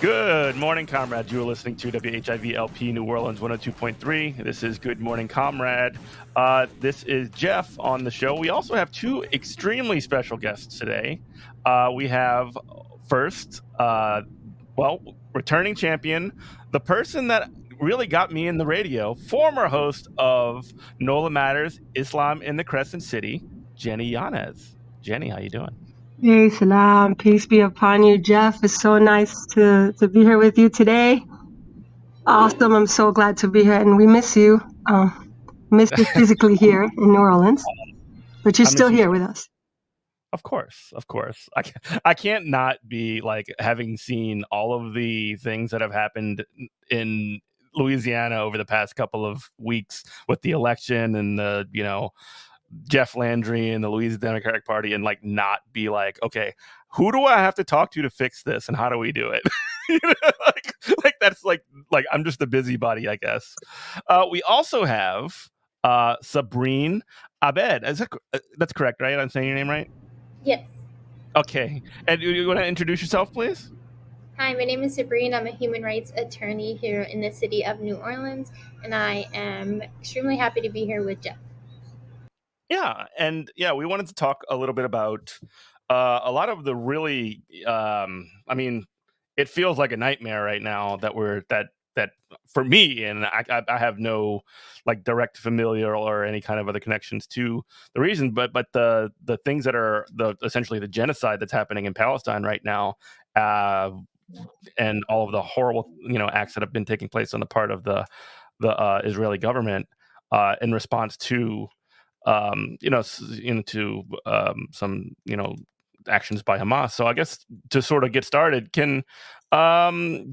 Good morning, Comrade. You are listening to WHIV LP New Orleans 102.3. This is Good Morning, Comrade. This is Jeff on the show. We also have two extremely special guests today. We have first, returning champion, the person that really got me in the radio, former host of NOLA Matters, Islam in the Crescent City, Jenny Yanez. Jenny, how you doing? Hey, salam. Peace be upon you, Jeff. It's so nice to be here with you today. Awesome. I'm so glad to be here, and we miss you. Miss you physically here in New Orleans, but you're still here with us. Of course. I can't not be like having seen all of the things that have happened in Louisiana over the past couple of weeks with the election and the, Jeff Landry and the Louisiana Democratic Party, and like not be like, okay, who do I have to talk to fix this, and how do we do it? like that's like I'm just a busybody, I guess. We also have Sabrine Abed. That's correct, right? I'm saying your name right? Yes. Okay. And you want to introduce yourself, please? Hi, my name is Sabrine. I'm a human rights attorney here in the city of New Orleans, and I am extremely happy to be here with Jeff. Yeah, and we wanted to talk a little bit about a lot of the really, it feels like a nightmare right now that for me, and I have no like direct familiar or any kind of other connections to the reason, but the things that are essentially the genocide that's happening in Palestine right now, and all of the horrible acts that have been taking place on the part of the Israeli government in response to some actions by Hamas. So I guess to sort of get started, can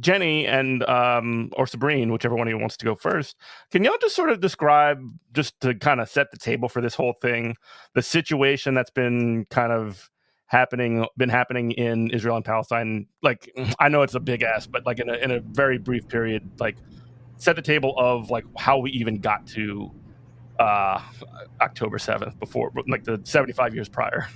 Jenny and or Sabrine, whichever one of you wants to go first, can y'all just sort of describe, just to kind of set the table for this whole thing, the situation that's been happening in Israel and Palestine? Like, I know it's a big ask, but like in a very brief period, like set the table of like how we even got to October 7th, before like the 75 years prior.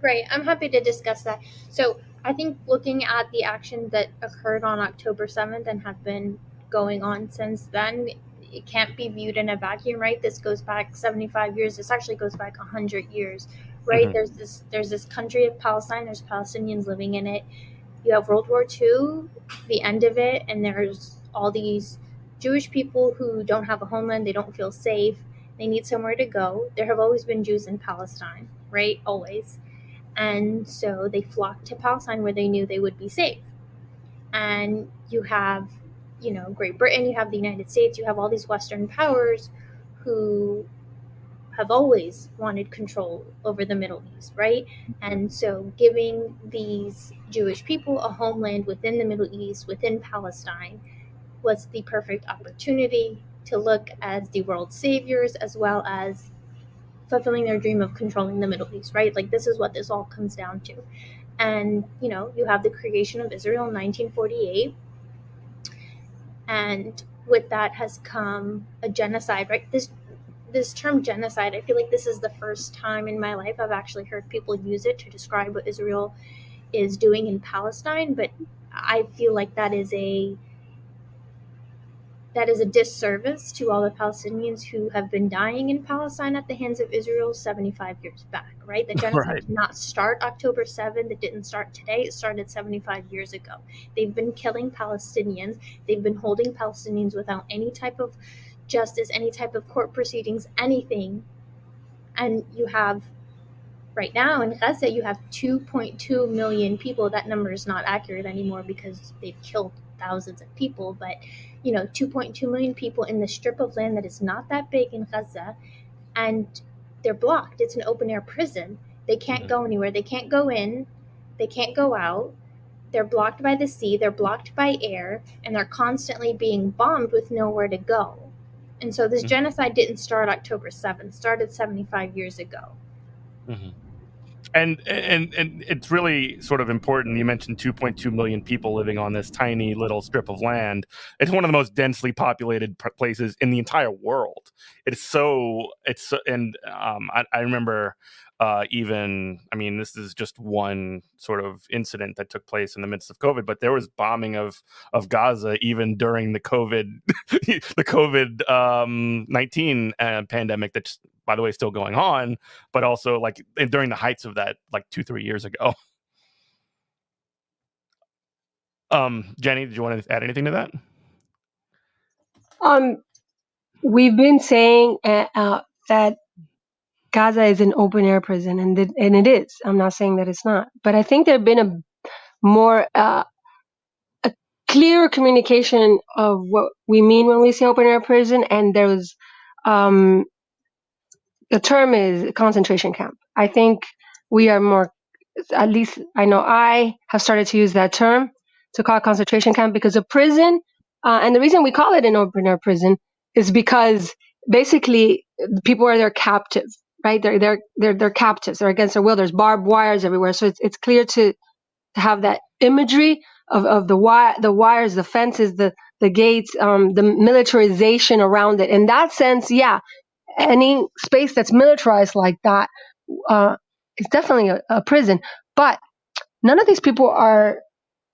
Right, I'm happy to discuss that. So I think looking at the actions that occurred on October 7th and have been going on since then, it can't be viewed in a vacuum, right? This goes back 75 years. This actually goes back 100 years, right? Mm-hmm. There's this country of Palestine. There's Palestinians living in it. You have World War II, the end of it, and there's all these Jewish people who don't have a homeland. They don't feel safe. They need somewhere to go. There have always been Jews in Palestine, right? Always. And so they flocked to Palestine where they knew they would be safe. And you have, Great Britain, you have the United States, you have all these Western powers who have always wanted control over the Middle East, right? And so giving these Jewish people a homeland within the Middle East, within Palestine, was the perfect opportunity to look as the world saviors, as well as fulfilling their dream of controlling the Middle East, right? Like, this is what this all comes down to. And, you have the creation of Israel in 1948. And with that has come a genocide, right? This term genocide, I feel like this is the first time in my life I've actually heard people use it to describe what Israel is doing in Palestine. But I feel like that is a disservice to all the Palestinians who have been dying in Palestine at the hands of Israel 75 years back, right? The genocide did not start October 7th. It didn't start today. It started 75 years ago. They've been killing Palestinians. They've been holding Palestinians without any type of justice, any type of court proceedings, anything. And you have, right now in Gaza, you have 2.2 million people. That number is not accurate anymore because they've killed thousands of people, but 2.2 million people in the strip of land that is not that big in Gaza, and they're blocked. It's an open air prison. They can't go anywhere. They can't go in. They can't go out. they're blocked by the sea, they're blocked by air, and they're constantly being bombed with nowhere to go. And so this genocide didn't start October 7th, started 75 years ago. Mm-hmm. And it's really sort of important. You mentioned 2.2 million people living on this tiny little strip of land. It's one of the most densely populated places in the entire world. I remember this is just one sort of incident that took place in the midst of COVID, but there was bombing of Gaza even during the COVID the COVID-19 pandemic that's, by the way, still going on, but also like during the heights of that, like 2-3 years ago. Jenny, did you want to add anything to that? We've been saying that Gaza is an open air prison, and it is. I'm not saying that it's not, but I think there've been a more a clear communication of what we mean when we say open air prison, and there was the term is concentration camp. I think we are more, at least I know I have started to use that term to call it concentration camp, because a prison, and the reason we call it an open air prison is because basically people are there captive, right? They're captives. They're against their will. There's barbed wires everywhere, so it's clear to have that imagery of the wires, the fences, the gates, the militarization around it. In that sense, yeah, any space that's militarized like that is definitely a prison. But none of these people are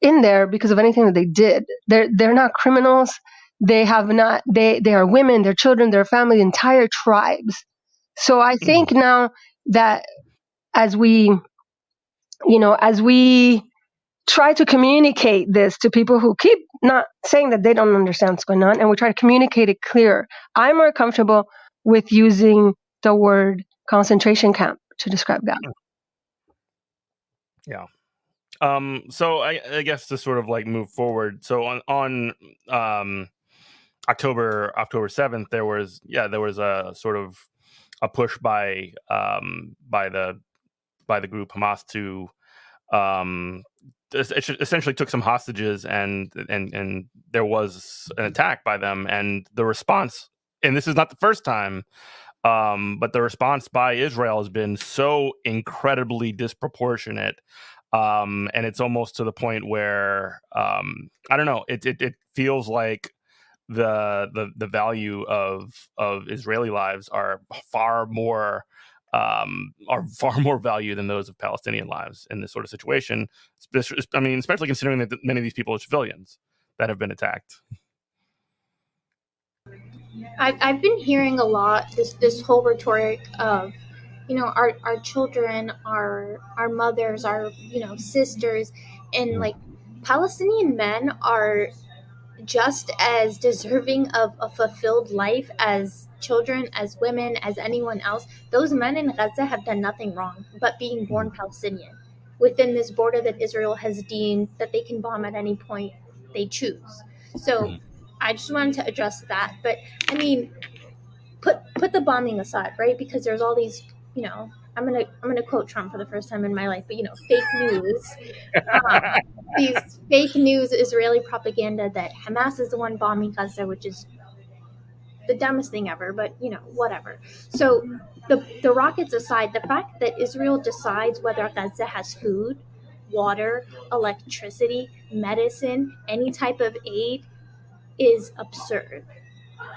in there because of anything that they did. They're not criminals. They have not. They are women, their children, their family, entire tribes. So I think now that as we try to communicate this to people who keep not saying that they don't understand what's going on, and we try to communicate it clear, I'm more comfortable with using the word concentration camp to describe that. Yeah. So I guess to sort of like move forward. So on October 7th, there was a sort of a push by the group Hamas to essentially took some hostages, and there was an attack by them, and the response, and this is not the first time, but the response by Israel has been so incredibly disproportionate, and it's almost to the point where I don't know, it feels like the value of Israeli lives are far more value than those of Palestinian lives in this sort of situation. Especially considering that many of these people are civilians that have been attacked. I've been hearing a lot this whole rhetoric of, our children, our mothers, our sisters, and like Palestinian men are just as deserving of a fulfilled life as children, as women, as anyone else. Those men in Gaza have done nothing wrong but being born Palestinian within this border that Israel has deemed that they can bomb at any point they choose. So I just wanted to address that. But I mean, put the bombing aside, right? Because there's all these, I'm gonna quote Trump for the first time in my life, but fake news. These fake news Israeli propaganda that Hamas is the one bombing Gaza, which is the dumbest thing ever, but whatever. So the rockets aside, the fact that Israel decides whether Gaza has food, water, electricity, medicine, any type of aid is absurd.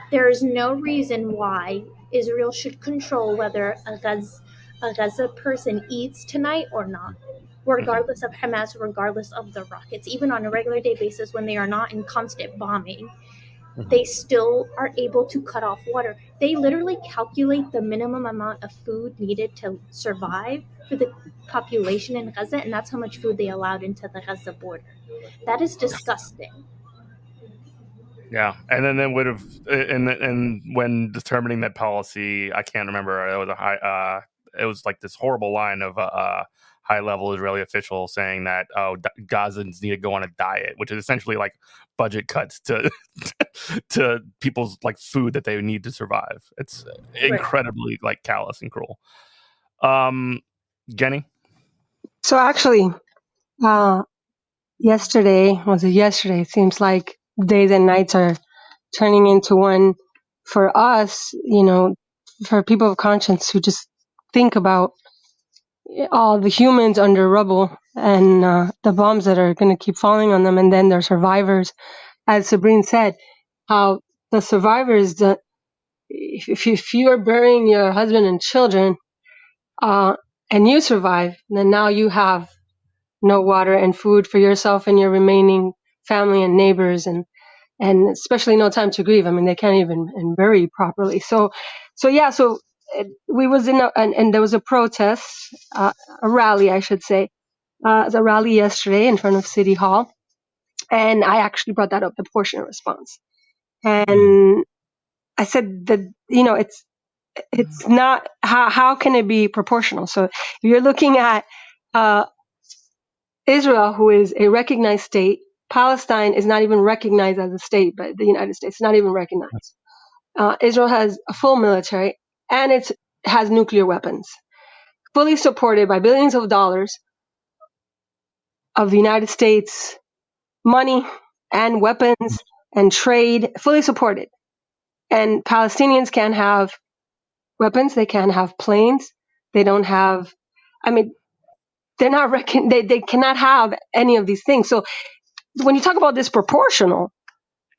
There is no reason why Israel should control whether a Gaza person eats tonight or not, regardless of Hamas, regardless of the rockets. Even on a regular day basis, when they are not in constant bombing, they still are able to cut off water. They literally calculate the minimum amount of food needed to survive for the population in Gaza, and that's how much food they allowed into the Gaza border. That is disgusting. Yeah, and then they would have, and when determining that policy, I can't remember. It was it was like this horrible line of high-level Israeli official saying that Gazans need to go on a diet, which is essentially like budget cuts to to people's like food that they need to survive. It's incredibly like callous and cruel. Jenny? So actually, yesterday, was it yesterday? It seems like days and nights are turning into one for us, for people of conscience who just think about all the humans under rubble and the bombs that are going to keep falling on them, and then their survivors. As Sabrine said, how the survivors, if you are burying your husband and children, and you survive, then now you have no water and food for yourself and your remaining family and neighbors, and especially no time to grieve. I mean, they can't even and bury properly. So we was and there was a protest, a rally, I should say, a rally yesterday in front of City Hall, and I actually brought that up, the proportionate response, and I said that it's not, how can it be proportional? So if you're looking at Israel, who is a recognized state. Palestine is not even recognized as a state by the United States. It's not even recognized. Israel has a full military, and it has nuclear weapons, fully supported by billions of dollars of the United States money and weapons and trade, fully supported. And Palestinians can't have weapons. They can't have planes. They don't have, I mean, they're not they cannot have any of these things. So when you talk about disproportional,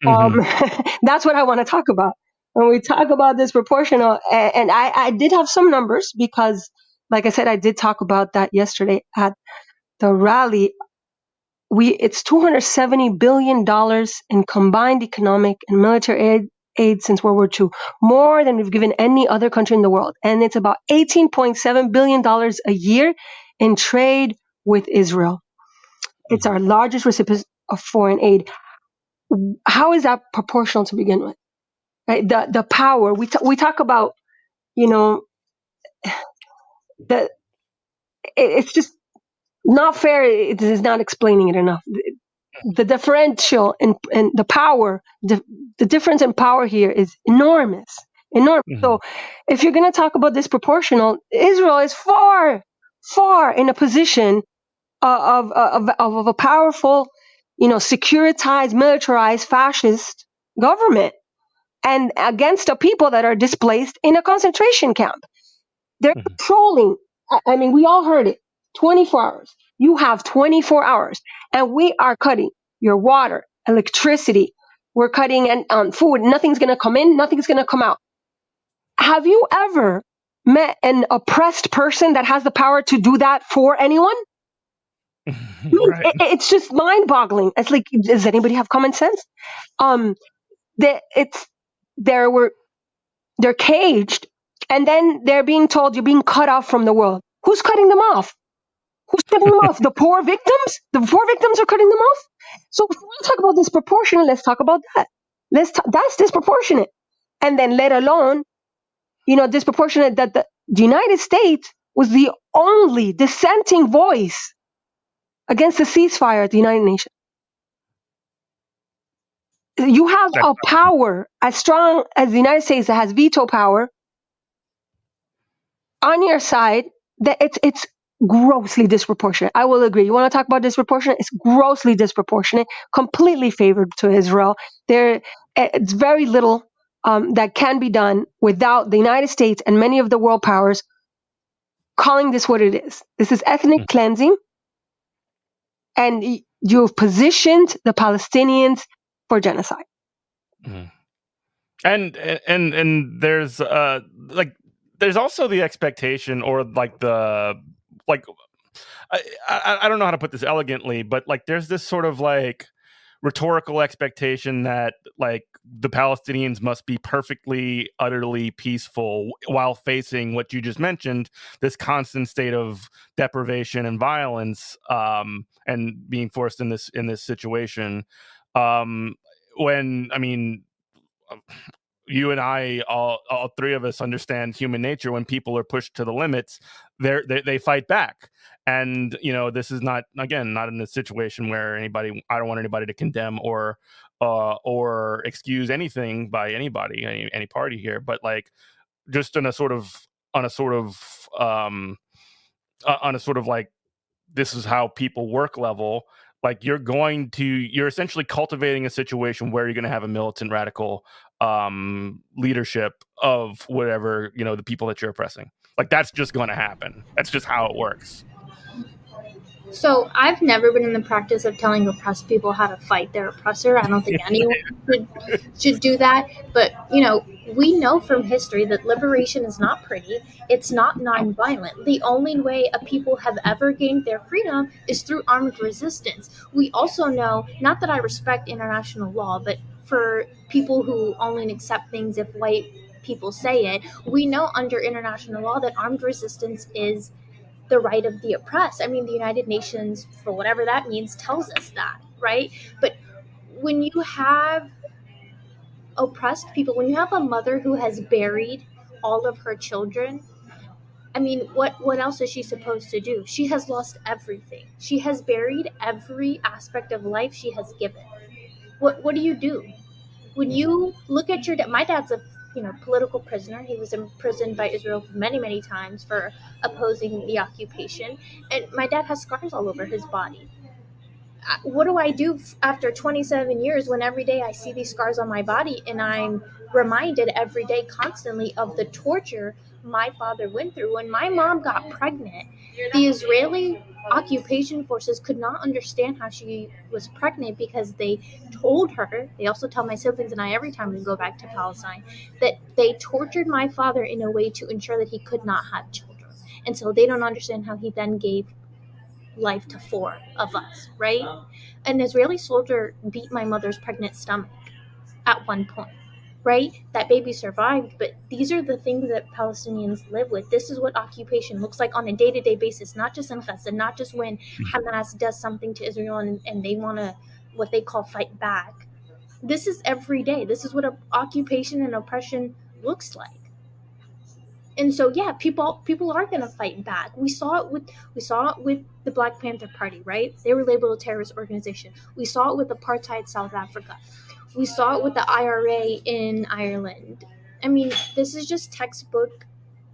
that's what I want to talk about. When we talk about disproportional, and I did have some numbers because, like I said, I did talk about that yesterday at the rally. It's $270 billion in combined economic and military aid since World War II, more than we've given any other country in the world. And it's about $18.7 billion a year in trade with Israel. It's our largest recipient of foreign aid. How is that proportional to begin with? Right? The power we talk about, it's just not fair. It is not explaining it enough. The differential in the power, the difference in power here is enormous. So if you're going to talk about disproportional, Israel is far in a position of a powerful, securitized, militarized, fascist government, and against the people that are displaced in a concentration camp. They're controlling. I mean, we all heard it. 24 hours. You have 24 hours, and we are cutting your water, electricity. We're cutting and food. Nothing's going to come in. Nothing's going to come out. Have you ever met an oppressed person that has the power to do that for anyone? Right. It's just mind-boggling. It's like, does anybody have common sense? They're caged, and then they're being told you're being cut off from the world. Who's cutting them off? Who's cutting them off? The poor victims? The poor victims are cutting them off? So if we want to talk about disproportionate, let's talk about that. That's disproportionate. And then let alone, disproportionate that the United States was the only dissenting voice against the ceasefire at the United Nations. You have a power as strong as the United States that has veto power on your side, that it's grossly disproportionate. I will agree. You want to talk about disproportionate? It's grossly disproportionate, completely favored to Israel. It's very little that can be done without the United States and many of the world powers calling this what it is. This is ethnic cleansing, and you've positioned the Palestinians for genocide. And there's there's also the expectation, or I don't know how to put this elegantly, but there's this sort of rhetorical expectation that the Palestinians must be perfectly, utterly peaceful while facing what you just mentioned, this constant state of deprivation and violence, and being forced in this situation. When, I mean, you and I, all three of us, understand human nature. When people are pushed to the limits, they fight back. And this is not in a situation where I don't want anybody to condemn or excuse anything by anybody, any party here, but just on a sort of this is how people work level. like you're essentially cultivating a situation where you're going to have a militant radical leadership of whatever, the people that you're oppressing. Like that's just going to happen. That's just how it works. So I've never been in the practice of telling oppressed people how to fight their oppressor. I don't think anyone should do that. But we know from history that liberation is not pretty. It's not nonviolent. The only way a people have ever gained their freedom is through armed resistance. We also know, not that I respect international law, but for people who only accept things if white people say it, we know under international law that armed resistance is the right of the oppressed. I mean, the United Nations, for whatever that means, tells us that, right? But when you have oppressed people, when you have a mother who has buried all of her children, I mean, what else is she supposed to do? She has lost everything. She has buried every aspect of life she has given. What do you do? When you look at your dad, my dad's a political prisoner. He was imprisoned by Israel many times for opposing the occupation, and my dad has scars all over his body. What do I do after 27 years when every day I see these scars on my body and I'm reminded every day constantly of the torture my father went through? When my mom got pregnant, the Israeli occupation forces could not understand how she was pregnant because they told her, they also tell my siblings and I every time we go back to Palestine, that they tortured my father in a way to ensure that he could not have children. And so they don't understand how he then gave life to 4 of us, right? An Israeli soldier beat my mother's pregnant stomach at one point, right? That baby survived, but these are the things that Palestinians live with. This is what occupation looks like on a day-to-day basis, not just in Gaza, not just when Hamas does something to Israel and they want to, what they call, fight back. This is every day. This is what occupation and oppression looks like. And so yeah, people are going to fight back. We saw it with the Black Panther Party, right? They were labeled a terrorist organization. We saw it with apartheid South Africa. We saw it with the IRA in Ireland. I mean, this is just textbook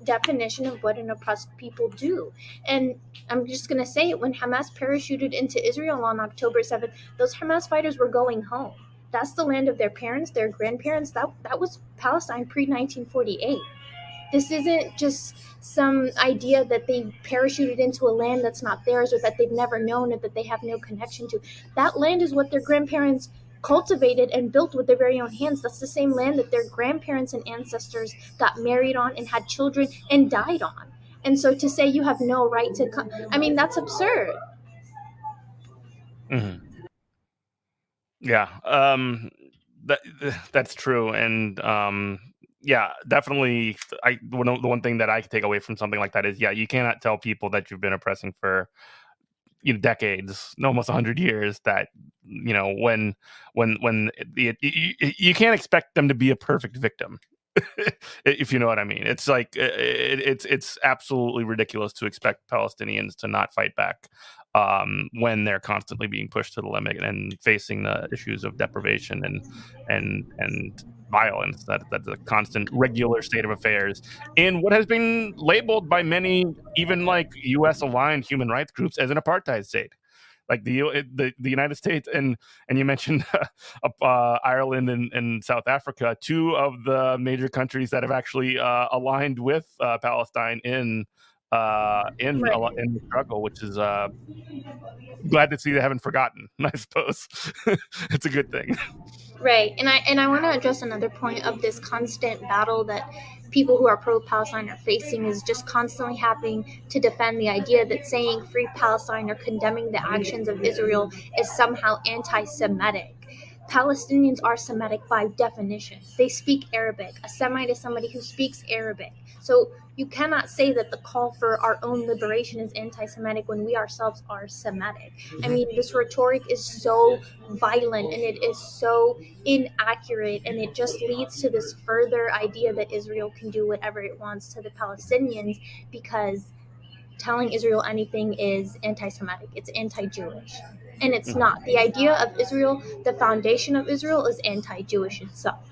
definition of what an oppressed people do. And I'm just going to say it, when Hamas parachuted into Israel on October 7th, those Hamas fighters were going home. That's the land of their parents, their grandparents. That was Palestine pre-1948. This isn't just some idea that they parachuted into a land that's not theirs or that they've never known or that they have no connection to. That land is what their grandparents cultivated and built with their very own hands. That's the same land that their grandparents and ancestors got married on and had children and died on. And so to say you have no right to come, I mean, that's absurd. Mm-hmm. Yeah, that's true, and yeah, definitely. The one thing that I can take away from something like that is, yeah, you cannot tell people that you've been oppressing for decades, almost 100 years, that when you can't expect them to be a perfect victim. If you know what I mean. It's like it's absolutely ridiculous to expect Palestinians to not fight back when they're constantly being pushed to the limit and facing the issues of deprivation and violence. That's a constant, regular state of affairs in what has been labeled by many, even like U.S. aligned human rights groups, as an apartheid state. Like the United States and you mentioned Ireland and South Africa, 2 of the major countries that have actually aligned with Palestine in the struggle, which is glad to see they haven't forgotten. I suppose it's a good thing. Right, and I want to address another point of this constant battle that people who are pro-Palestine are facing, is just constantly having to defend the idea that saying free Palestine or condemning the actions of Israel is somehow anti-Semitic. Palestinians are Semitic by definition. They speak Arabic. A Semite is somebody who speaks Arabic. So you cannot say that the call for our own liberation is anti-Semitic when we ourselves are Semitic. I mean, this rhetoric is so violent and it is so inaccurate, and it just leads to this further idea that Israel can do whatever it wants to the Palestinians, because telling Israel anything is anti-Semitic. It's anti-Jewish. And it's not. The idea of Israel, the foundation of Israel, is anti-Jewish itself.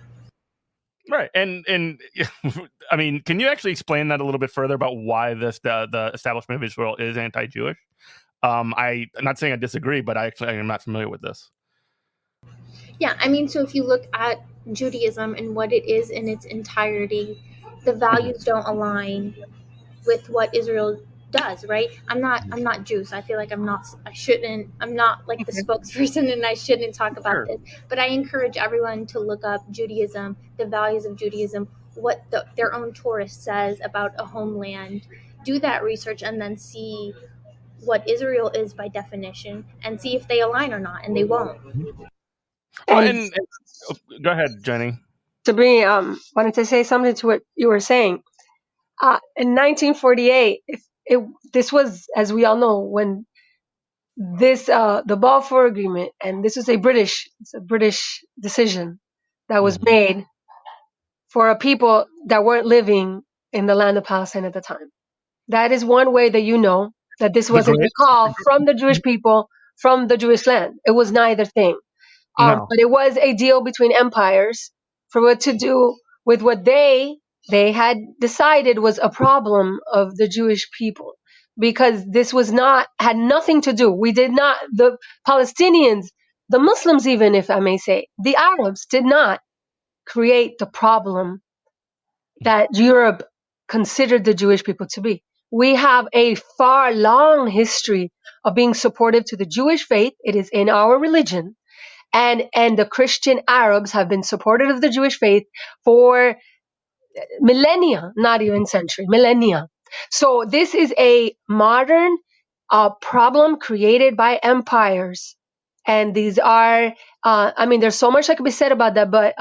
Right, and I mean, can you actually explain that a little bit further about why the establishment of Israel is anti-Jewish? I'm not saying I disagree, but I'm not familiar with this. Yeah, I mean, so if you look at Judaism and what it is in its entirety, the values don't align with what Israel does, right? I'm not Jews. I feel like I'm not like the spokesperson and I shouldn't talk about this. But I encourage everyone to look up Judaism, the values of Judaism, what their own Torah says about a homeland. Do that research and then see what Israel is by definition and see if they align or not, and they won't. Well, and go ahead, Jenny. Sabrine, wanted to say something to what you were saying. In 1948, this was, as we all know, when the Balfour Agreement, and this was a British decision that was made for a people that weren't living in the land of Palestine at the time. That is one way that you know that this wasn't a call from the Jewish people from the Jewish land. It was neither thing. No. But it was a deal between empires for what to do with what they had decided was a problem of the Jewish people, because this had nothing to do. The Palestinians, the Muslims, even if I may say, the Arabs did not create the problem that Europe considered the Jewish people to be. We have a long history of being supportive to the Jewish faith. It is in our religion. And the Christian Arabs have been supportive of the Jewish faith for millennia, not even century, millennia. So this is a modern problem created by empires. And these are, there's so much that could be said about that, but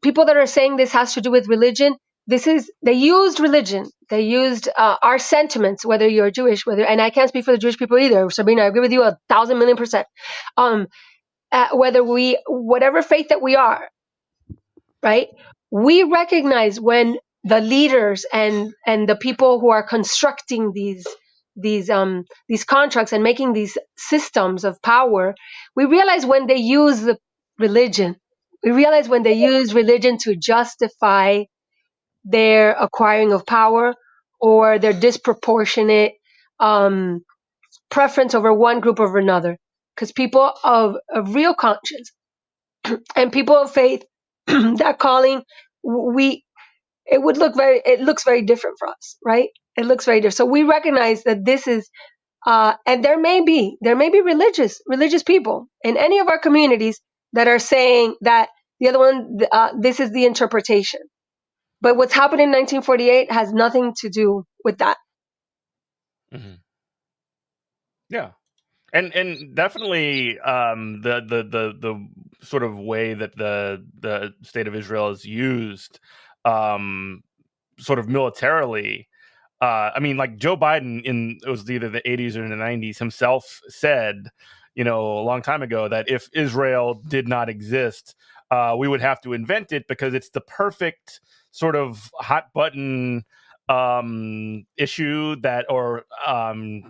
people that are saying this has to do with religion. They used religion. They used our sentiments, whether you're Jewish, and I can't speak for the Jewish people either. Sabrina, I agree with you 1,000,000,000%. Whatever faith that we are, right? We recognize when the leaders and the people who are constructing these contracts and making these systems of power, we realize when they use the religion. We realize when they use religion to justify their acquiring of power or their disproportionate preference over one group over another. Because people of real conscience and people of faith, that calling, it looks very different for us, right? It looks very different. So we recognize that this is, and there may be religious people in any of our communities that are saying that the other one, this is the interpretation. But what's happened in 1948 has nothing to do with that. Mm-hmm. Yeah. And definitely the sort of way that the state of Israel is used sort of militarily. Like Joe Biden it was either the 80s or in the 90s himself said, a long time ago, that if Israel did not exist, we would have to invent it because it's the perfect sort of hot button issue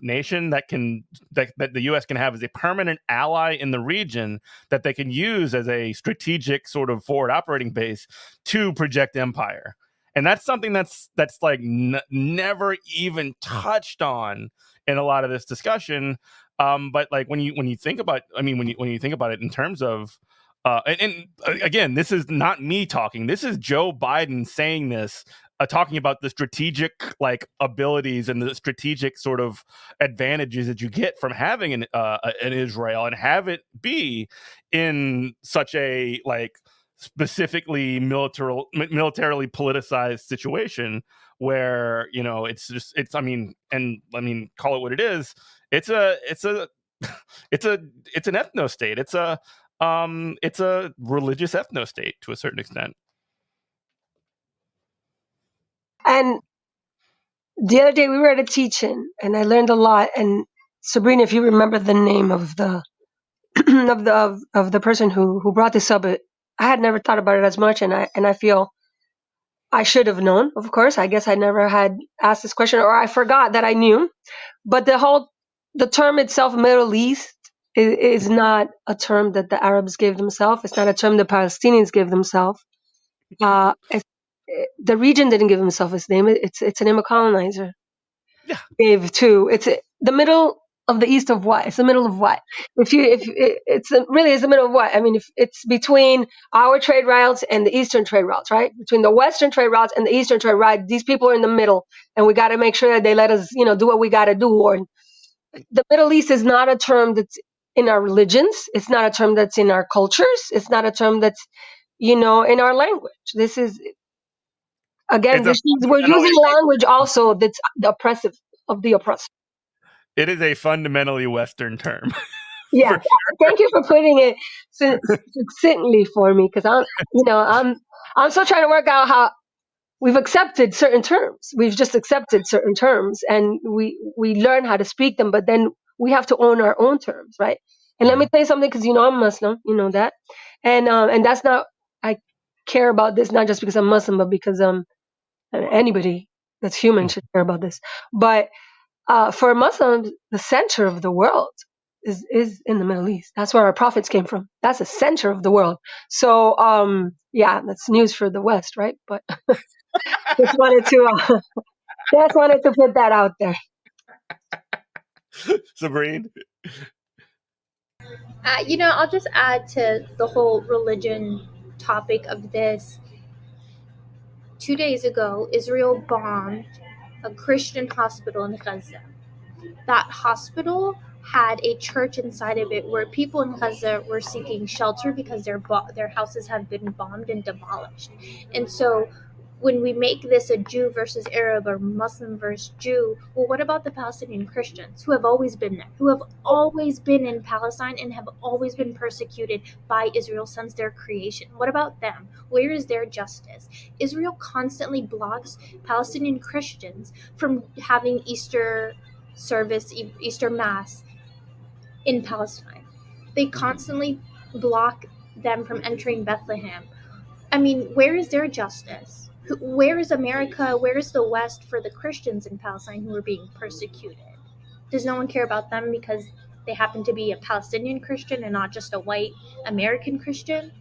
nation that the U.S. can have as a permanent ally in the region that they can use as a strategic sort of forward operating base to project empire. And that's something that's like never even touched on in a lot of this discussion. But like when you think about, when you think about it in terms of, and again, this is not me talking. This is Joe Biden saying this, talking about the strategic abilities and the strategic sort of advantages that you get from having an Israel and have it be in such a specifically militarily politicized situation where call it what it is. It's an ethno state. It's a religious ethno state to a certain extent. And the other day we were at a teach-in and I learned a lot. And Sabrina, if you remember the name of the of the person who brought this up, I had never thought about it as much, and I feel I should have known. Of course, I guess I never had asked this question, or I forgot that I knew. But the term itself, Middle East, is not a term that the Arabs gave themselves. It's not a term the Palestinians gave themselves. The region didn't give themselves its name. It's a name of colonizer. gave to. It's the middle of the east of what? It's the middle of what? It's really it's the middle of what? I mean, if it's between our trade routes and the eastern trade routes, right? Between the western trade routes and the eastern trade route, these people are in the middle, and we got to make sure that they let us, do what we got to do. Or the Middle East is not a term that's in our religions. It's not a term that's in our cultures. It's not a term that's, in our language. This is, again, we're using language also that's the oppressive of the oppressor. It is a fundamentally Western term. Yeah, thank you for putting it succinctly for me, because I'm still trying to work out how we've accepted certain terms. We've just accepted certain terms, and we learn how to speak them, but then we have to own our own terms, right? And let me tell you something, because I'm Muslim, you know that, and that's not. I care about this not just because I'm Muslim, but because anybody that's human should care about this. But for Muslims, the center of the world is in the Middle East. That's where our prophets came from. That's the center of the world. So yeah, that's news for the West, right? But just wanted to put that out there. Sabrine? I'll just add to the whole religion topic of this. 2 days ago, Israel bombed a Christian hospital in Gaza. That hospital had a church inside of it where people in Gaza were seeking shelter because their houses have been bombed and demolished. And so when we make this a Jew versus Arab or Muslim versus Jew, well, what about the Palestinian Christians who have always been there, who have always been in Palestine and have always been persecuted by Israel since their creation? What about them? Where is their justice? Israel constantly blocks Palestinian Christians from having Easter service, Easter Mass in Palestine. They constantly block them from entering Bethlehem. I mean, where is their justice? Where is America? Where is the West for the Christians in Palestine who are being persecuted? Does no one care about them because they happen to be a Palestinian Christian and not just a white American Christian?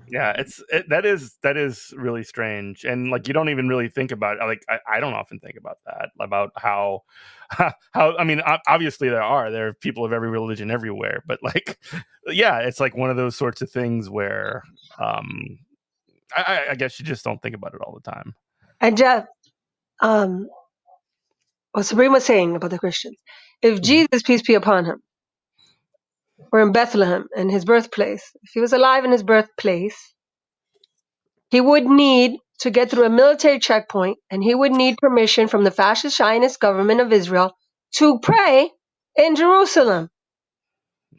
Yeah, that is really strange, and like you don't even really think about it. Like I don't often think about that, about how I mean, obviously there are people of every religion everywhere, but like yeah, it's like one of those sorts of things where I guess you just don't think about it all the time. And Jeff, what Sabrine was saying about the Christians, if Jesus, peace be upon him, were in Bethlehem, in his birthplace, if he was alive in his birthplace, he would need to get through a military checkpoint, and he would need permission from the fascist Zionist government of Israel to pray in Jerusalem.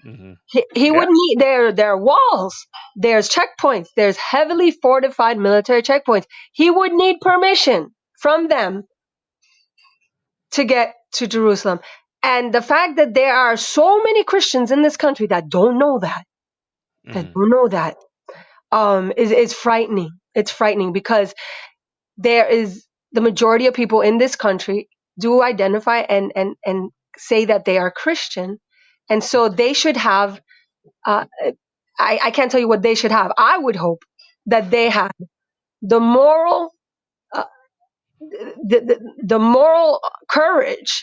Mm-hmm. He would need, there are walls, there's checkpoints, there's heavily fortified military checkpoints. He would need permission from them to get to Jerusalem. And the fact that there are so many Christians in this country that don't know that, is frightening. It's frightening because there is the majority of people in this country do identify and say that they are Christian. And so they should have, I can't tell you what they should have. I would hope that they have the moral, the moral courage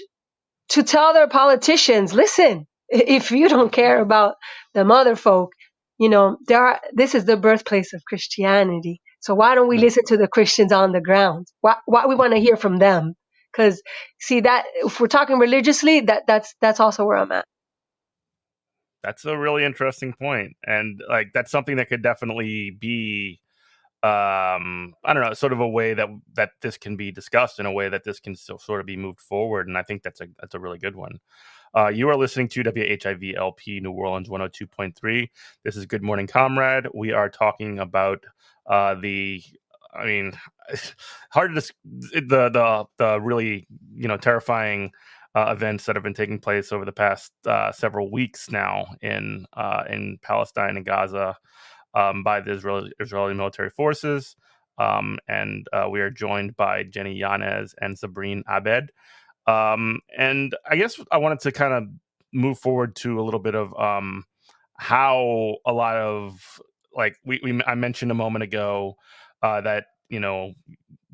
to tell their politicians, listen, if you don't care about the mother folk, this is the birthplace of Christianity. So why don't we listen to the Christians on the ground? Why we want to hear from them? Because see that if we're talking religiously, that's also where I'm at. That's a really interesting point, and like that's something that could definitely be, I don't know, sort of a way that this can be discussed in a way that this can still sort of be moved forward, and I think that's a really good one. You are listening to WHIVLP New Orleans 102.3. This is Good Morning Comrade. We are talking about hard to the really terrifying events that have been taking place over the past several weeks now in Palestine and Gaza by the Israeli military forces. And we are joined by Jenny Yanez and Sabrine Abed. And I guess I wanted to kind of move forward to a little bit of how a lot of, like I mentioned a moment ago that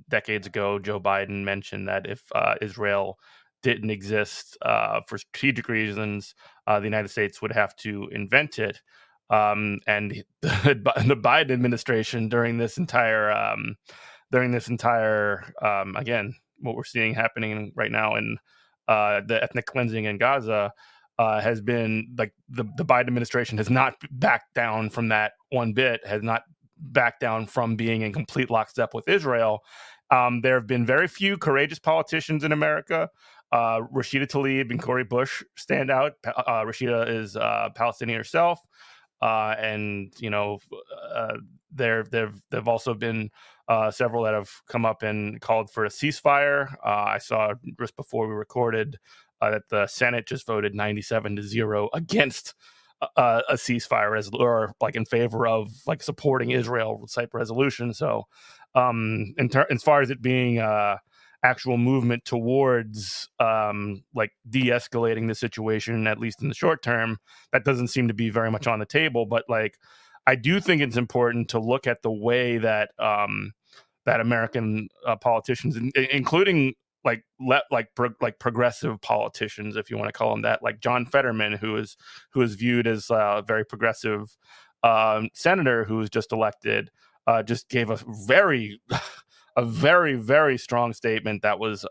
decades ago, Joe Biden mentioned that if Israel didn't exist for strategic reasons, the United States would have to invent it. And the Biden administration again, what we're seeing happening right now in the ethnic cleansing in Gaza has been like the Biden administration has not backed down from that one bit, has not backed down from being in complete lockstep with Israel. There have been very few courageous politicians in America. Rashida Tlaib and Cori Bush stand out. Rashida is Palestinian herself. And there've also been several that have come up and called for a ceasefire. I saw just before we recorded that the Senate just voted 97-0 against a ceasefire or like in favor of like supporting Israel type resolution. So, as far as it being actual movement towards like de-escalating the situation, at least in the short term, that doesn't seem to be very much on the table. But like, I do think it's important to look at the way that that American politicians, including progressive politicians, if you want to call them that, like John Fetterman, who is viewed as a very progressive senator who was just elected, just gave a very very strong statement that was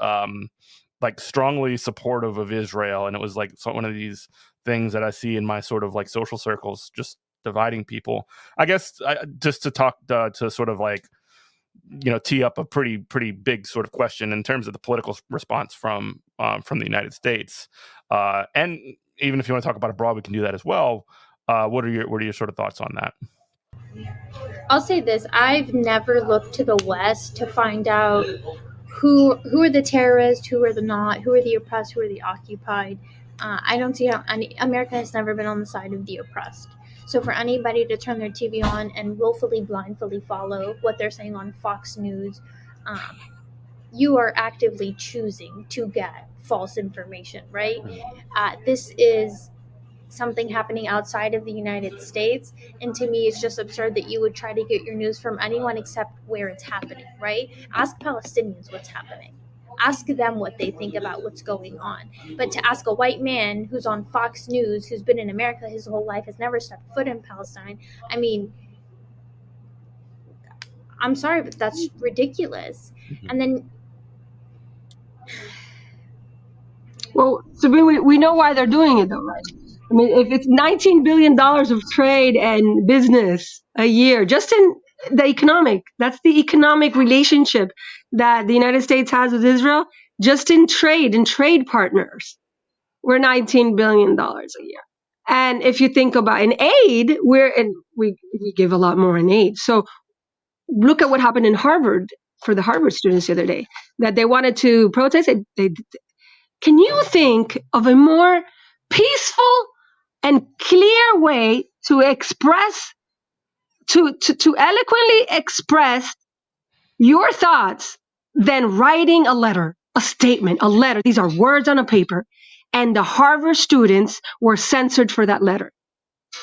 like strongly supportive of Israel. And it was like one of these things that I see in my sort of like social circles, just dividing people. I guess just to talk to sort of like, tee up a pretty big sort of question in terms of the political response from the United States. And even if you want to talk about abroad, we can do that as well. What are your sort of thoughts on that? I'll say this: I've never looked to the West to find out who are the terrorists, who are the not, who are the oppressed, who are the occupied. I don't see how America has never been on the side of the oppressed. So for anybody to turn their TV on and willfully, blindly follow what they're saying on Fox News, you are actively choosing to get false information, right? This is something happening outside of the United States, and to me it's just absurd that you would try to get your news from anyone except where it's happening, right? Ask Palestinians what's happening. Ask them what they think about what's going on. But to ask a white man who's on Fox News, who's been in America his whole life, has never stepped foot in Palestine, I mean, I'm sorry, but that's ridiculous. And then, well, Sabrine, we know why they're doing it, though, right? I mean, if it's $19 billion of trade and business a year, just in that's the economic relationship that the United States has with Israel, just in trade and trade partners, we're $19 billion a year. And if you think about in aid, we give a lot more in aid. So look at what happened in Harvard for the Harvard students the other day, that they wanted to protest. Can you think of a more peaceful and clear way to express, to eloquently express your thoughts than writing a letter, a statement, a letter? These are words on a paper. And the Harvard students were censored for that letter.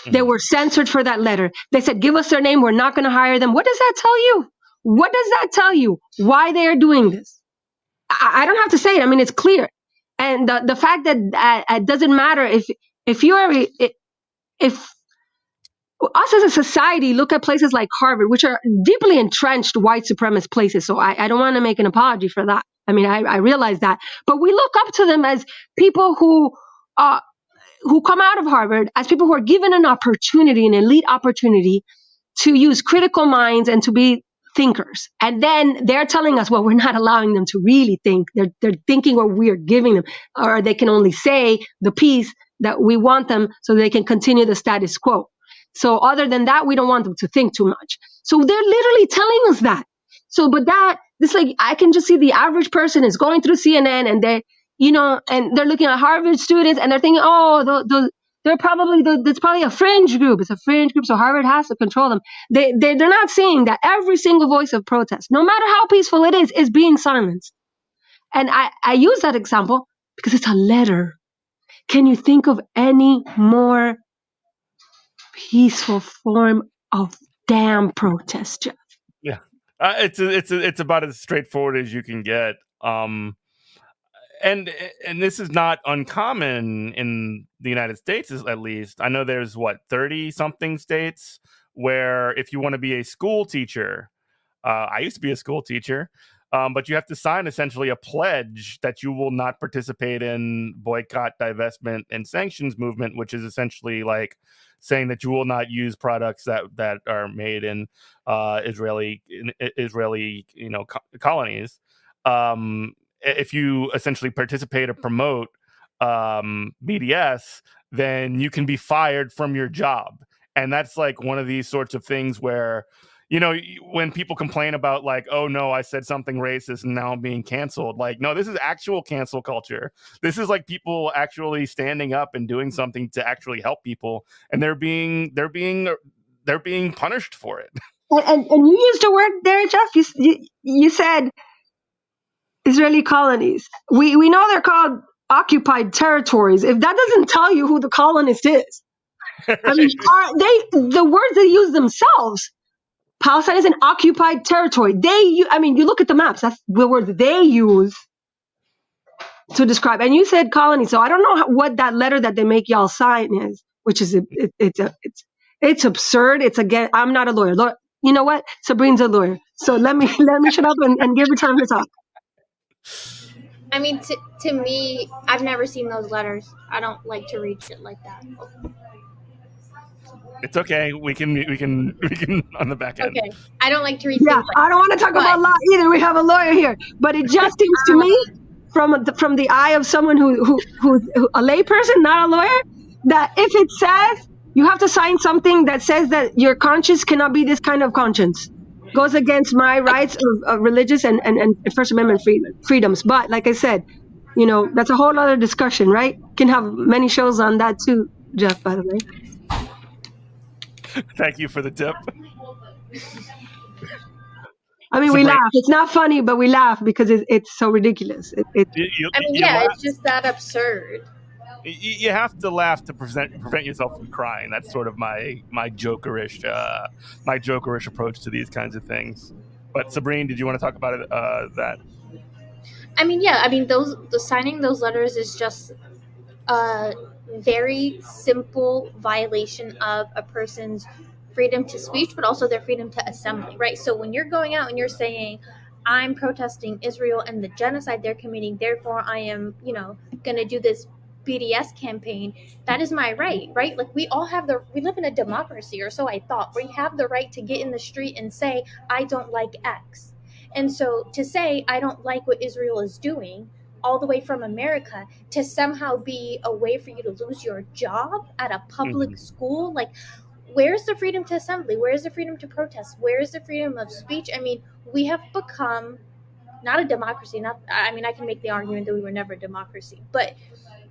They were censored for that letter. They said, give us their name. We're not going to hire them. What does that tell you? What does that tell you? Why they are doing this? I don't have to say it. I mean, it's clear. And the fact that it doesn't matter if us as a society look at places like Harvard, which are deeply entrenched white supremacist places. So I don't want to make an apology for that. I mean, I realize that. But we look up to them as people who come out of Harvard, as people who are given an opportunity, an elite opportunity to use critical minds and to be thinkers. And then they're telling us, well, we're not allowing them to really think. They're thinking what we are giving them, or they can only say the piece that we want them so they can continue the status quo. So other than that, we don't want them to think too much. So they're literally telling us that. So, but this like, I can just see the average person is going through CNN and and they're looking at Harvard students and they're thinking, oh, they're probably, it's probably a fringe group. It's a fringe group, so Harvard has to control them. They're not seeing that every single voice of protest, no matter how peaceful it is being silenced. And I use that example because it's a letter. Can you think of any more peaceful form of damn protest, Jeff? Yeah. It's about as straightforward as you can get. And this is not uncommon in the United States, at least. I know there's 30 something states where if you want to be a school teacher, I used to be a school teacher, but you have to sign essentially a pledge that you will not participate in boycott, divestment, and sanctions movement, which is essentially like saying that you will not use products that are made in Israeli colonies. If you essentially participate or promote BDS, then you can be fired from your job. And that's like one of these sorts of things where, when people complain about like, oh no, I said something racist and now I'm being canceled. Like, no, this is actual cancel culture. This is like people actually standing up and doing something to actually help people, and they're being punished for it. And you used a word there, Jeff. You said Israeli colonies. We know they're called occupied territories. If that doesn't tell you who the colonist is, I mean, the words they use themselves? Palestine is an occupied territory. You look at the maps. That's the words they use to describe. And you said colony, so I don't know what that letter that they make y'all sign is, which is it's absurd. It's again. I'm not a lawyer. You know what? Sabrine's a lawyer, so let me shut up and give her time to talk. I mean, to me, I've never seen those letters. I don't like to read shit like that. It's okay. We can on the back end. Okay. I don't like to read Yeah, things like I don't want to talk about law either. We have a lawyer here, but it just seems to me, from the eye of someone who's a layperson, not a lawyer, that if it says you have to sign something that says that your conscience cannot be this kind of conscience, goes against my rights of religious and First Amendment freedoms. But like I said, that's a whole other discussion, right? Can have many shows on that too, Jeff, by the way. Thank you for the tip. I mean, we laugh. It's not funny, but we laugh because it's so ridiculous. It's just that absurd. You have to laugh to prevent yourself from crying. That's sort of my jokerish approach to these kinds of things. But Sabrine, did you want to talk about that? Signing those letters is just a very simple violation of a person's freedom to speech, but also their freedom to assembly, right? So when you're going out and you're saying, I'm protesting Israel and the genocide they're committing, therefore I am, going to do this BDS campaign, that is my right? Like we live in a democracy, or so I thought, where you have the right to get in the street and say, I don't like X. And so to say, I don't like what Israel is doing, all the way from America, to somehow be a way for you to lose your job at a public school, like, where's the freedom to assembly? Where's the freedom to protest? Where is the freedom of speech? I mean, we have become not a democracy. I can make the argument that we were never a democracy, but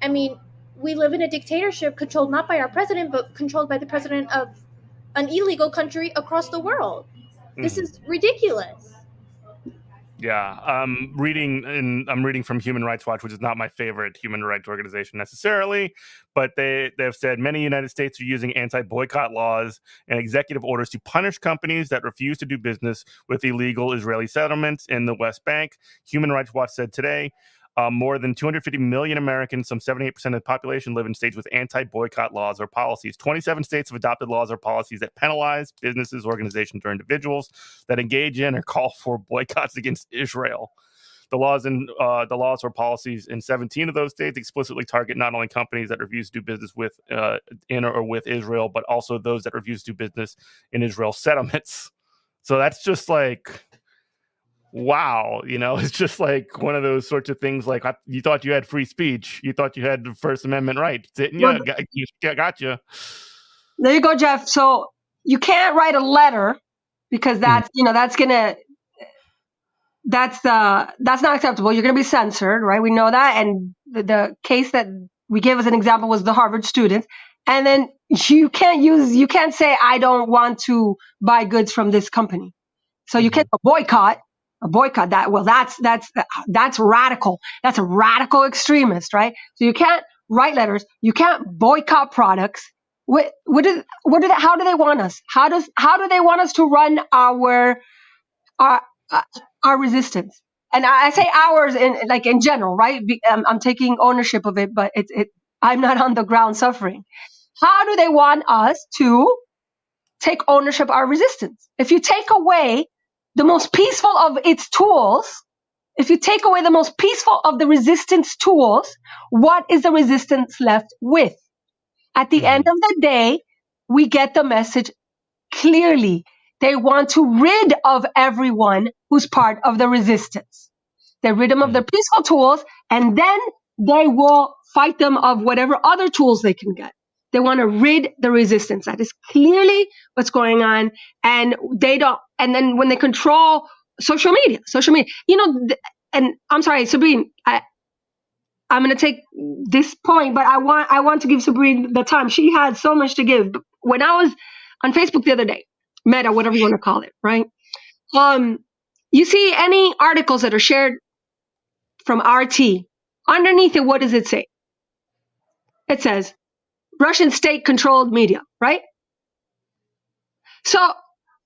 I mean, we live in a dictatorship controlled not by our president, but controlled by the president of an illegal country across the world. This is ridiculous. Yeah, I'm reading from Human Rights Watch, which is not my favorite human rights organization necessarily, but they've said many United States are using anti-boycott laws and executive orders to punish companies that refuse to do business with illegal Israeli settlements in the West Bank. Human Rights Watch said today, more than 250 million Americans, some 78% of the population, live in states with anti-boycott laws or policies. 27 states have adopted laws or policies that penalize businesses, organizations, or individuals that engage in or call for boycotts against Israel. The laws or policies in 17 of those states explicitly target not only companies that refuse to do business with in or with Israel, but also those that refuse to do business in Israel settlements. So that's just like, wow, it's just like one of those sorts of things. Like, you thought you had free speech, you thought you had the First Amendment rights, didn't you? Well, got you. There you go, Jeff. So you can't write a letter because that's not acceptable. You're going to be censored, right? We know that. And the case that we gave as an example was the Harvard student. And then you can't say, I don't want to buy goods from this company. So you can't boycott that's radical. That's a radical extremist, right? So you can't write letters. You can't boycott products. How do they want us? How do they want us to run our our our resistance. And I say ours in general, right? I'm taking ownership of it, but I'm not on the ground suffering. How do they want us to take ownership of our resistance? If you take away the most peaceful of its tools, if you take away the most peaceful of the resistance tools, what is the resistance left with? At the end of the day, we get the message clearly. They want to rid of everyone who's part of the resistance. They rid them of their peaceful tools, and then they will fight them of whatever other tools they can get. They want to rid the resistance. That is clearly what's going on. And they don't. And then when they control social media, and I'm sorry, Sabrine, I'm going to take this point, but I want to give Sabrine the time. She had so much to give. When I was on Facebook the other day, Meta, whatever you want to call it, right? You see any articles that are shared from RT, underneath it, what does it say? It says Russian state-controlled media, right? So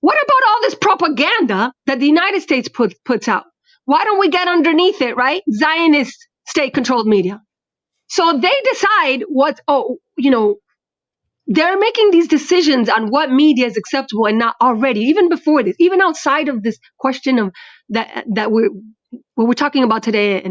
what about all this propaganda that the United States puts out? Why don't we get underneath it, right? Zionist state-controlled media. So they decide they're making these decisions on what media is acceptable and not already, even before this, even outside of this question of that we're talking about today,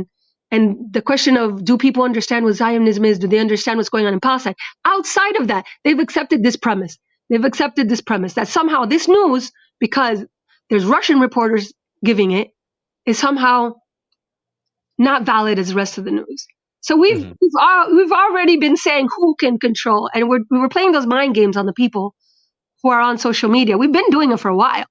and the question of, do people understand what Zionism is? Do they understand what's going on in Palestine? Outside of that, they've accepted this premise. They've accepted this premise that somehow this news, because there's Russian reporters giving it, is somehow not valid as the rest of the news. So we've already been saying who can control, and we were playing those mind games on the people who are on social media. We've been doing it for a while.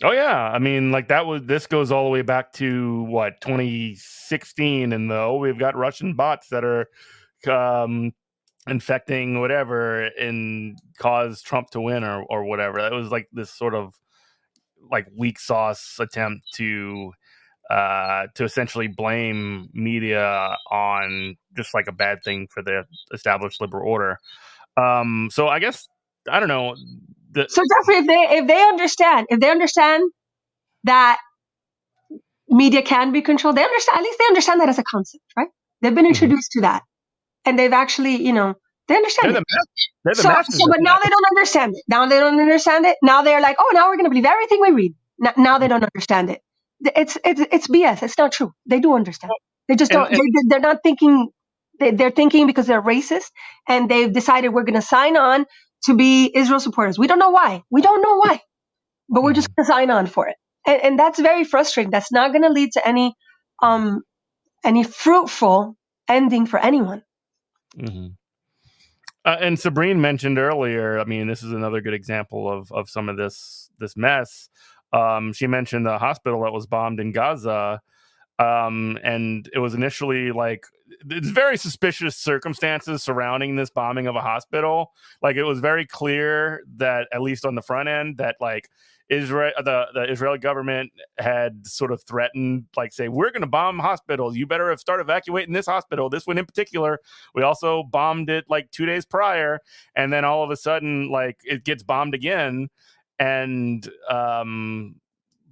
Oh yeah, I mean, like this goes all the way back to 2016, and we've got Russian bots that are infecting whatever and cause Trump to win or whatever. That was like this sort of like weak sauce attempt to essentially blame media on just like a bad thing for the established liberal order. So I guess I don't know. So Jeffrey, if they understand that media can be controlled, at least they understand that as a concept, right? They've been introduced to that, and they've actually, they understand it. But now they don't understand it. Now they're like, oh, now we're going to believe everything we read. Now they don't understand it. It's BS. It's not true. They do understand. They just don't. They're not thinking. They're thinking because they're racist, and they've decided we're going to sign on to be Israel supporters. We don't know why. But we're just going to sign on for it, and that's very frustrating. That's not going to lead to any fruitful ending for anyone. And Sabrine mentioned earlier, I mean, this is another good example of some of this mess. She mentioned the hospital that was bombed in Gaza. And it was initially like, it's very suspicious circumstances surrounding this bombing of a hospital. Like, it was very clear that, at least on the front end, that like Israel, the Israeli government had sort of threatened, like, say, we're going to bomb hospitals. You better start evacuating this hospital. This one in particular. We also bombed it like 2 days prior. And then all of a sudden, like, it gets bombed again. And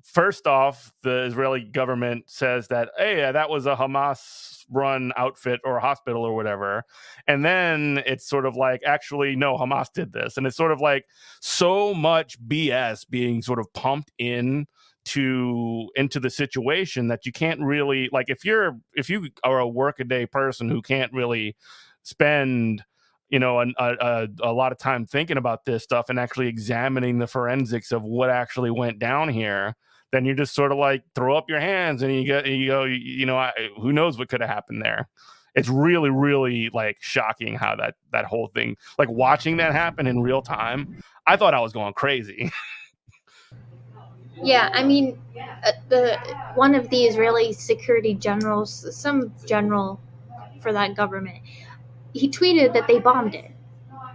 first off, the Israeli government says that, hey, that was a Hamas-run outfit or hospital or whatever. And then it's sort of like, actually, no, Hamas did this. And it's sort of like so much BS being sort of pumped into the situation that you can't really, like, if you are a workaday person who can't really spend a lot of time thinking about this stuff and actually examining the forensics of what actually went down here, then you just sort of like throw up your hands and you go, who knows what could have happened there. It's really, really like shocking how that whole thing, like watching that happen in real time, I thought I was going crazy. Yeah, I mean, one of the Israeli security generals, some general for that government, he tweeted that they bombed it.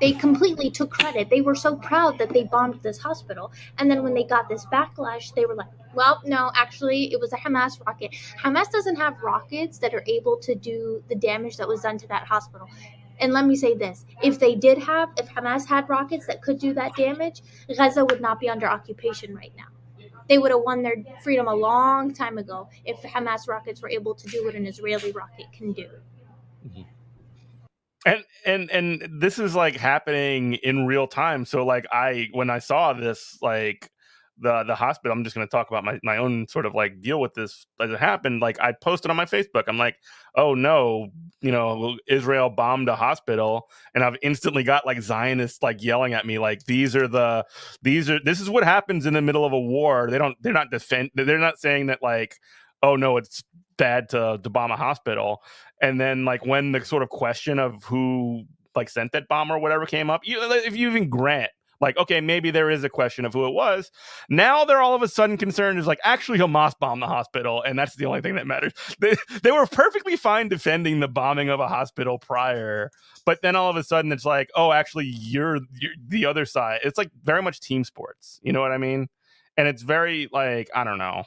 They completely took credit. They were so proud that they bombed this hospital. And then when they got this backlash, they were like, well, no, actually, it was a Hamas rocket. Hamas doesn't have rockets that are able to do the damage that was done to that hospital. And let me say this, if Hamas had rockets that could do that damage, Gaza would not be under occupation right now. They would have won their freedom a long time ago if Hamas rockets were able to do what an Israeli rocket can do. Mm-hmm. And this is like happening in real time. So like when I saw this, like the hospital, I'm just going to talk about my own sort of like deal with this as it happened. Like I posted on my Facebook, I'm like, oh no, Israel bombed a hospital, and I've instantly got like Zionists like yelling at me like this is what happens in the middle of a war. They're not saying that like, oh no, it's bad to bomb a hospital. And then like when the sort of question of who like sent that bomb or whatever came up, if you even grant like, okay, maybe there is a question of who it was, now they're all of a sudden concerned is like, actually Hamas bombed the hospital, and that's the only thing that matters. They were perfectly fine defending the bombing of a hospital prior, but then all of a sudden it's like, oh, actually you're the other side. It's like very much team sports, you know what I mean? And it's very like, I don't know,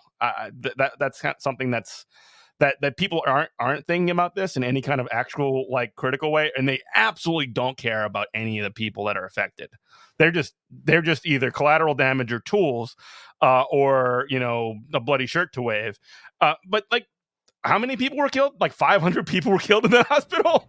that's something that people aren't thinking about this in any kind of actual like critical way, and they absolutely don't care about any of the people that are affected. They're just either collateral damage or tools, or a bloody shirt to wave. But like, how many people were killed? Like 500 people were killed in the hospital,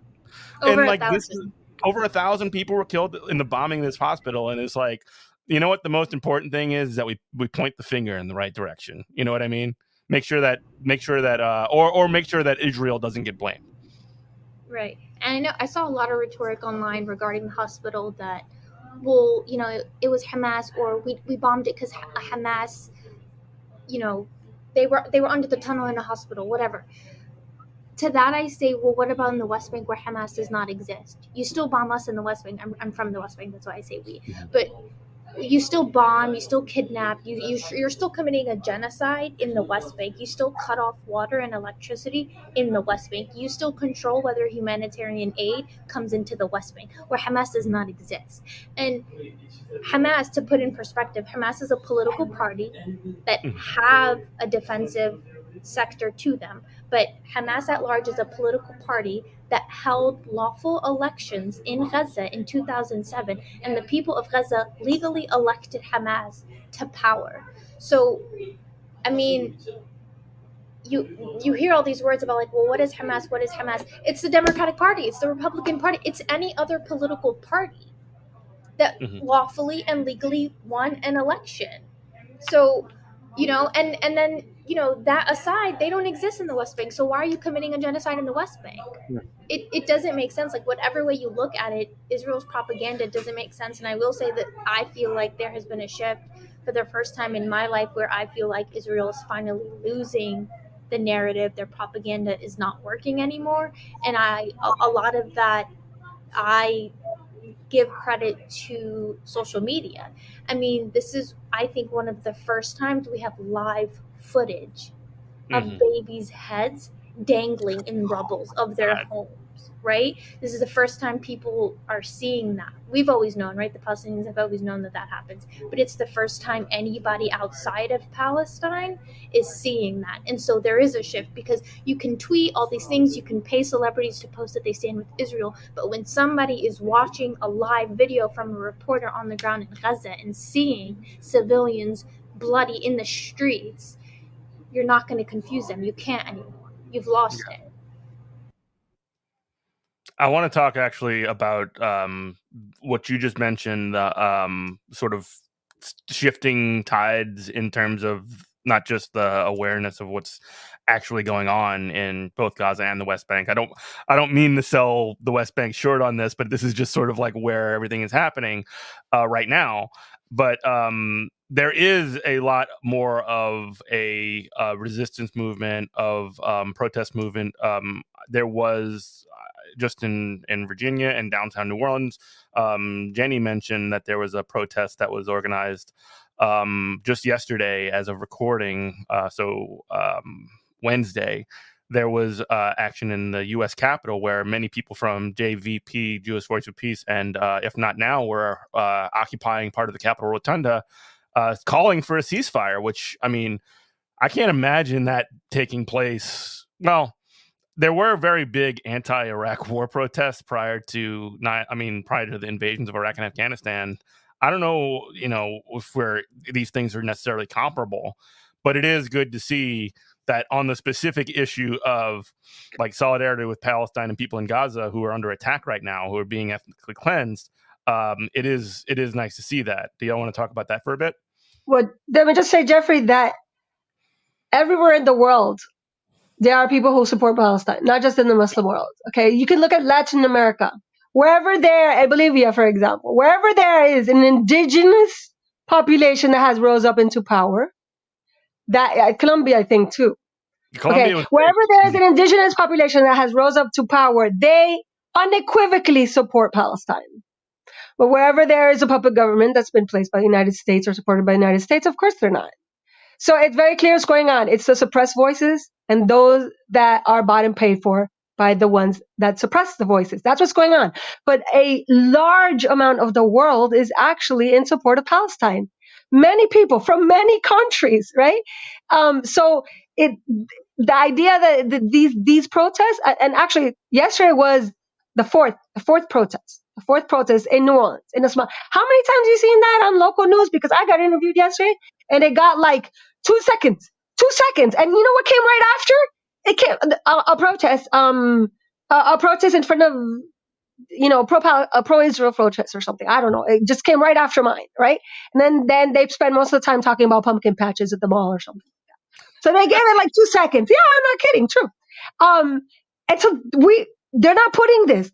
over and like 1,000. Over 1,000 people were killed in the bombing of this hospital, and it's like, you know what? The most important thing is that we point the finger in the right direction. You know what I mean? Make sure that Israel doesn't get blamed. Right. And I know I saw a lot of rhetoric online regarding the hospital that, well, it was Hamas, or we bombed it because Hamas, they were under the tunnel in the hospital, whatever. To that I say, well, what about in the West Bank where Hamas does not exist? You still bomb us in the West Bank. I'm from the West Bank, that's why I say we. But you still bomb, you still kidnap, you're still committing a genocide in the West Bank. You still cut off water and electricity in the West Bank. You still control whether humanitarian aid comes into the West Bank, where Hamas does not exist. And Hamas, to put in perspective, Hamas is a political party that have a defensive sector to them, but Hamas at large is a political party that held lawful elections in Gaza in 2007, and the people of Gaza legally elected Hamas to power. So, I mean, you hear all these words about like, well, what is Hamas? What is Hamas? It's the Democratic Party. It's the Republican Party. It's any other political party that lawfully and legally won an election. So, and then, that aside, they don't exist in the West Bank. So why are you committing a genocide in the West Bank? Yeah. It doesn't make sense. Like, whatever way you look at it, Israel's propaganda doesn't make sense. And I will say that I feel like there has been a shift for the first time in my life where I feel like Israel is finally losing the narrative. Their propaganda is not working anymore. And a lot of that, I give credit to social media. I mean, this is, I think, one of the first times we have live footage of babies' heads dangling in rubbles of their homes, right? This is the first time people are seeing that. We've always known, right? The Palestinians have always known that happens. But it's the first time anybody outside of Palestine is seeing that. And so there is a shift, because you can tweet all these things, you can pay celebrities to post that they stand with Israel, but when somebody is watching a live video from a reporter on the ground in Gaza and seeing civilians bloody in the streets, you're not going to confuse them. You can't anymore. You've lost it. I want to talk actually about what you just mentioned, sort of shifting tides in terms of not just the awareness of what's actually going on in both Gaza and the West Bank. I don't mean to sell the West Bank short on this, but this is just sort of like where everything is happening right now. But there is a lot more of a resistance movement, of protest movement. There was just in Virginia and downtown New Orleans. Jenny mentioned that there was a protest that was organized just yesterday as of recording. So Wednesday, there was action in the U.S. Capitol where many people from JVP, Jewish Voice of Peace, and If Not Now, were occupying part of the Capitol Rotunda, calling for a ceasefire, which, I mean, I can't imagine that taking place. Well, there were very big anti-Iraq war protests prior to the invasions of Iraq and Afghanistan. I don't know, if these things are necessarily comparable, but it is good to see that on the specific issue of like solidarity with Palestine and people in Gaza who are under attack right now, who are being ethnically cleansed. It is nice to see that. Do y'all want to talk about that for a bit? Well, let me just say, Jeffrey, that everywhere in the world, there are people who support Palestine, not just in the Muslim world. Okay, you can look at Latin America. Wherever there, Bolivia, for example, wherever there is an indigenous population that has rose up into power, that Colombia, I think too. Wherever there is an indigenous population that has rose up to power, they unequivocally support Palestine. But wherever there is a puppet government that's been placed by the United States or supported by the United States, of course they're not. So it's very clear what's going on. It's the suppressed voices and those that are bought and paid for by the ones that suppress the voices. That's what's going on. But a large amount of the world is actually in support of Palestine. Many people from many countries, right? So the idea that these protests, and actually yesterday was the fourth protest in New Orleans. How many times have you seen that on local news? Because I got interviewed yesterday and it got like 2 seconds. And you know what came right after? It came a protest in front of pro-Israel protest or something. I don't know. It just came right after mine, right? And then they spend most of the time talking about pumpkin patches at the mall or something. So they gave it like 2 seconds. Yeah, I'm not kidding. True. And so they're not putting this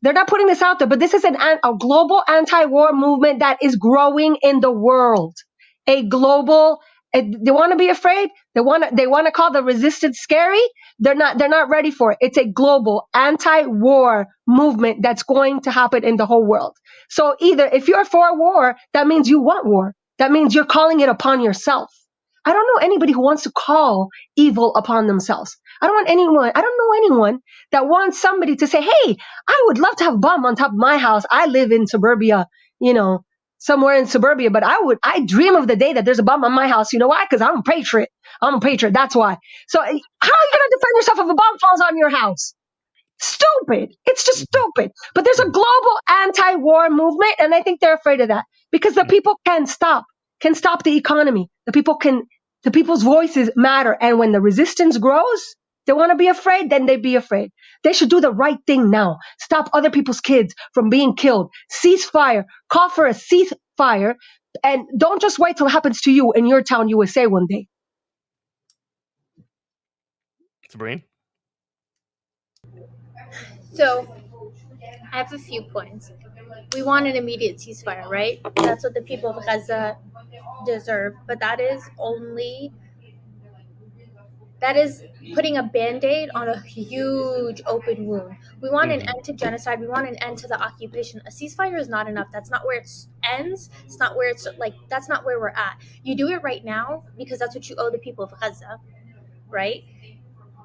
out there, but this is a global anti-war movement that is growing in the world. They want to be afraid. They want to call the resistance scary. They're not ready for it. It's a global anti-war movement that's going to happen in the whole world. So either if you're for war, that means you want war. That means you're calling it upon yourself. I don't know anybody who wants to call evil upon themselves. I don't know anyone that wants somebody to say, hey, I would love to have a bomb on top of my house. I live in suburbia, somewhere in suburbia, but I dream of the day that there's a bomb on my house. You know why? Because I'm a patriot. That's why. So how are you going to defend yourself if a bomb falls on your house? Stupid. It's just stupid. But there's a global anti-war movement, and I think they're afraid of that because the people can stop the economy. The people's voices matter. And when the resistance grows, they want to be afraid, then they be afraid. They should do the right thing now. Stop other people's kids from being killed. Cease fire. Call for a ceasefire. And don't just wait till it happens to you in your town, USA one day. Sabrine? So, I have a few points. We want an immediate ceasefire, right? That's what the people of Gaza deserve. But that is putting a Band-Aid on a huge open wound. We want an end to genocide. We want an end to the occupation. A ceasefire is not enough. That's not where it ends. It's not where that's not where we're at. You do it right now because that's what you owe the people of Gaza, right?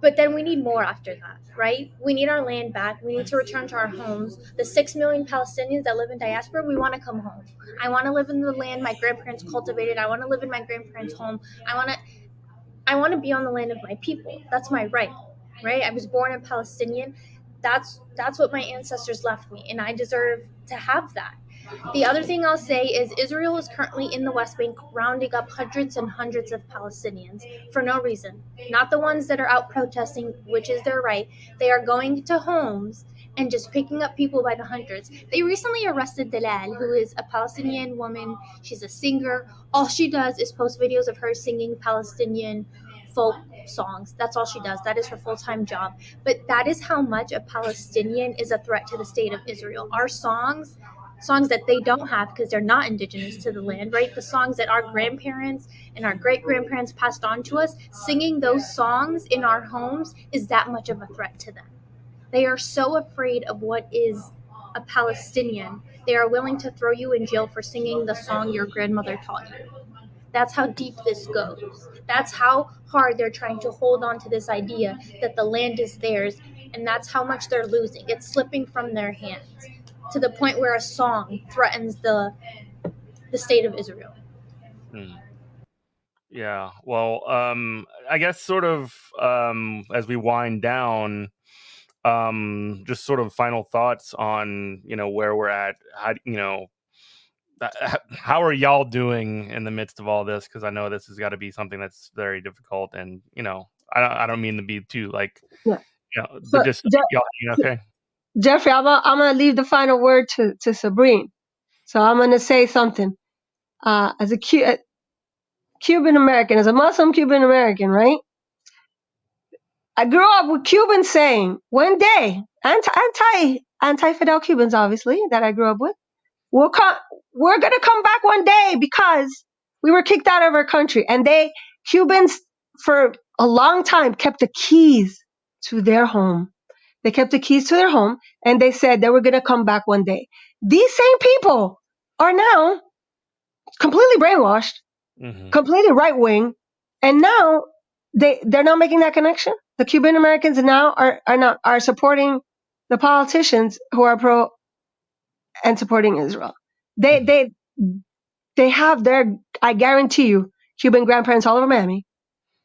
But then we need more after that, right? We need our land back. We need to return to our homes. The 6 million Palestinians that live in diaspora, we want to come home. I want to live in the land my grandparents cultivated. I want to live in my grandparents' home. I want to be on the land of my people. That's my right? I was born a Palestinian. That's what my ancestors left me, and I deserve to have that. The other thing I'll say is Israel is currently in the West Bank rounding up hundreds and hundreds of Palestinians for no reason. Not the ones that are out protesting, which is their right. They are going to homes and just picking up people by the hundreds. They recently arrested Dalal, who is a Palestinian woman. She's a singer. All she does is post videos of her singing Palestinian folk songs. That's all she does. That is her full-time job. But that is how much a Palestinian is a threat to the state of Israel. Our songs that they don't have because they're not indigenous to the land, right? The songs that our grandparents and our great-grandparents passed on to us, singing those songs in our homes is that much of a threat to them. They are so afraid of what is a Palestinian. They are willing to throw you in jail for singing the song your grandmother taught you. That's how deep this goes. That's how hard they're trying to hold on to this idea that the land is theirs, and that's how much they're losing. It's slipping from their hands to the point where a song threatens the state of Israel. Yeah. Well, I guess sort of as we wind down, just sort of final thoughts on, where we're at. How are y'all doing in the midst of all this? Because I know this has got to be something that's very difficult, and I don't mean to be too Yeah. but just y'all hanging okay. Jeffrey, I'm gonna leave the final word to Sabrine. So I'm gonna say something. As a Cuban American, as a Muslim Cuban American, right? I grew up with Cubans saying one day, anti-Fidel Cubans, obviously, that I grew up with, we're gonna come back one day because we were kicked out of our country, and Cubans for a long time kept the keys to their home. They kept the keys to their home, and they said they were gonna come back one day. These same people are now completely brainwashed, completely right wing, and now they're not making that connection. The Cuban Americans now are supporting the politicians who are pro and supporting Israel. They have I guarantee you, Cuban grandparents all over Miami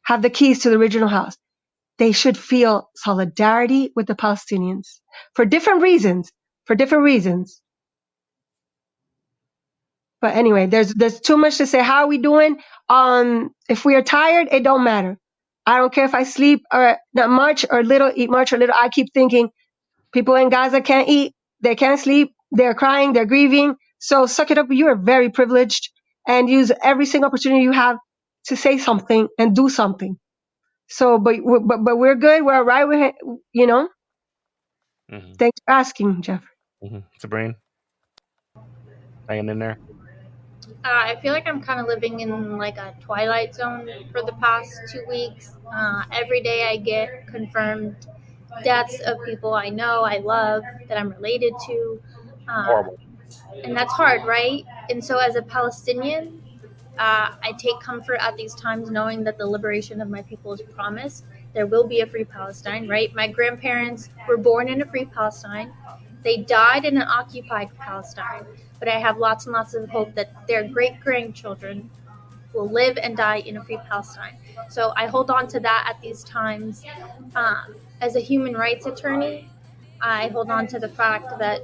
have the keys to the original house. They should feel solidarity with the Palestinians for different reasons. But anyway, there's too much to say. How are we doing? If we are tired, it don't matter. I don't care if I sleep or not much or little, eat much or little. I keep thinking people in Gaza can't eat, they can't sleep, they're crying, they're grieving. So suck it up. You are very privileged, and use every single opportunity you have to say something and do something. So, but we're good. We're all right. Thanks for asking, Jeff. Sabrine, hanging in there. I feel like I'm kind of living in like a twilight zone for the past 2 weeks. Every day I get confirmed deaths of people I know, I love, that I'm related to. Horrible. And that's hard, right? And so as a Palestinian, I take comfort at these times knowing that the liberation of my people is promised. There will be a free Palestine, right? My grandparents were born in a free Palestine. They died in an occupied Palestine. But I have lots and lots of hope that their great-grandchildren will live and die in a free Palestine. So I hold on to that at these times. As a human rights attorney, I hold on to the fact that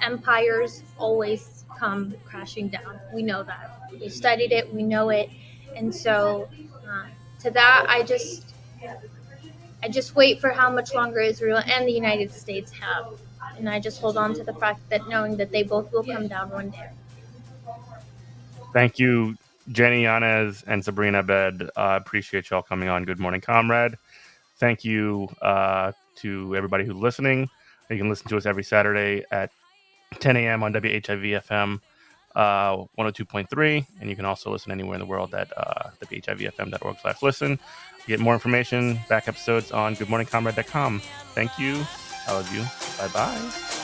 empires always come crashing down. We know that. We studied it. We know it. And so to that, I just wait for how much longer Israel and the United States have. And I just hold on to the fact that knowing that they both will come down one day. Thank you, Jenny, Yanez, and Sabrine Abed. Appreciate y'all coming on Good Morning, Comrade. Thank you to everybody who's listening. You can listen to us every Saturday at 10 a.m. on WHIV-FM 102.3, and you can also listen anywhere in the world at WHIVFM.org/listen. You get more information, back episodes on goodmorningcomrade.com. Thank you. I love you. Bye-bye.